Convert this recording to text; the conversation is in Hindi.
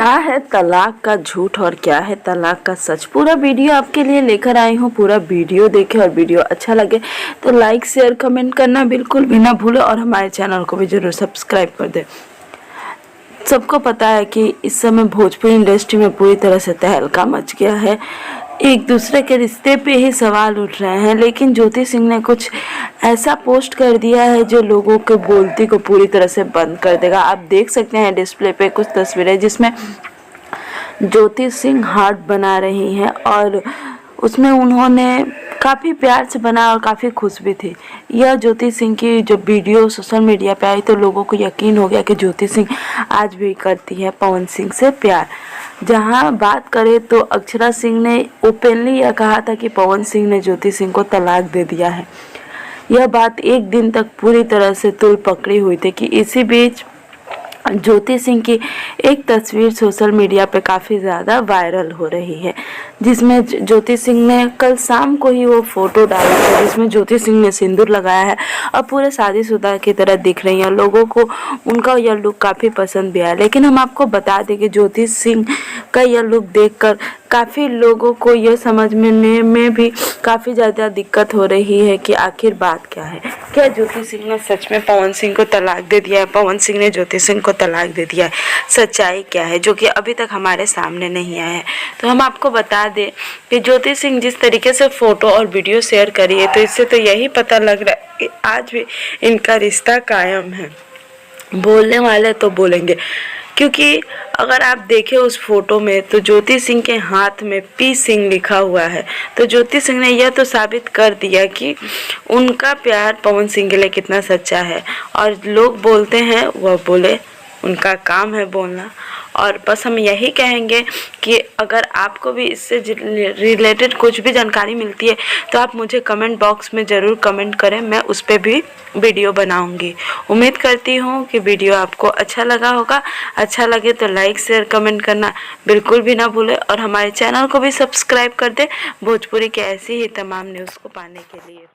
क्या है तलाक का झूठ और क्या है तलाक का सच, पूरा वीडियो आपके लिए लेकर आई हूँ। पूरा वीडियो देखें और वीडियो अच्छा लगे तो लाइक शेयर कमेंट करना बिल्कुल भी ना भूलें और हमारे चैनल को भी जरूर सब्सक्राइब कर दें। सबको पता है कि इस समय भोजपुरी इंडस्ट्री में पूरी तरह से तहलका मच गया है। एक दूसरे के रिश्ते पे ही सवाल उठ रहे हैं, लेकिन ज्योति सिंह ने कुछ ऐसा पोस्ट कर दिया है जो लोगों के बोलती को पूरी तरह से बंद कर देगा। आप देख सकते हैं डिस्प्ले पे कुछ तस्वीरें जिसमें ज्योति सिंह हार्ट बना रही हैं और उसमें उन्होंने काफ़ी प्यार से बनाया और काफ़ी खुश भी थी। यह ज्योति सिंह की जो वीडियो सोशल मीडिया पे आई तो लोगों को यकीन हो गया कि ज्योति सिंह आज भी करती है पवन सिंह से प्यार। जहां बात करें तो अक्षरा सिंह ने ओपनली यह कहा था कि पवन सिंह ने ज्योति सिंह को तलाक दे दिया है। यह बात एक दिन तक पूरी तरह से तूल पकड़ी हुई थी कि इसी बीच ज्योति सिंह की एक तस्वीर सोशल मीडिया पे काफ़ी ज़्यादा वायरल हो रही है, जिसमें ज्योति सिंह ने कल शाम को ही वो फोटो डाली है जिसमें ज्योति सिंह ने सिंदूर लगाया है और पूरे शादीशुदा की तरह दिख रही हैं। लोगों को उनका यह लुक काफ़ी पसंद भी आया, लेकिन हम आपको बता दें कि ज्योति सिंह का यह लुक देखकर काफ़ी लोगों को यह समझने में भी काफ़ी ज़्यादा दिक्कत हो रही है कि आखिर बात क्या है। क्या ज्योति सिंह ने सच में पवन सिंह को तलाक दे दिया है? पवन सिंह ने ज्योति सिंह को तलाक दे दिया है? सच्चाई क्या है जो कि अभी तक हमारे सामने नहीं आया है। तो हम आपको बता दें कि ज्योति सिंह जिस तरीके से फ़ोटो और वीडियो शेयर करी है तो इससे तो यही पता लग रहा है कि आज भी इनका रिश्ता कायम है। बोलने वाले तो बोलेंगे, क्योंकि अगर आप देखें उस फोटो में तो ज्योति सिंह के हाथ में पी सिंह लिखा हुआ है। तो ज्योति सिंह ने यह तो साबित कर दिया कि उनका प्यार पवन सिंह के लिए कितना सच्चा है। और लोग बोलते हैं वह बोले, उनका काम है बोलना। और बस हम यही कहेंगे कि अगर आपको भी इससे रिलेटेड कुछ भी जानकारी मिलती है तो आप मुझे कमेंट बॉक्स में ज़रूर कमेंट करें, मैं उस पर भी वीडियो बनाऊंगी। उम्मीद करती हूँ कि वीडियो आपको अच्छा लगा होगा। अच्छा लगे तो लाइक शेयर कमेंट करना बिल्कुल भी ना भूलें और हमारे चैनल को भी सब्सक्राइब कर दें भोजपुरी के ऐसी ही तमाम न्यूज़ को पाने के लिए।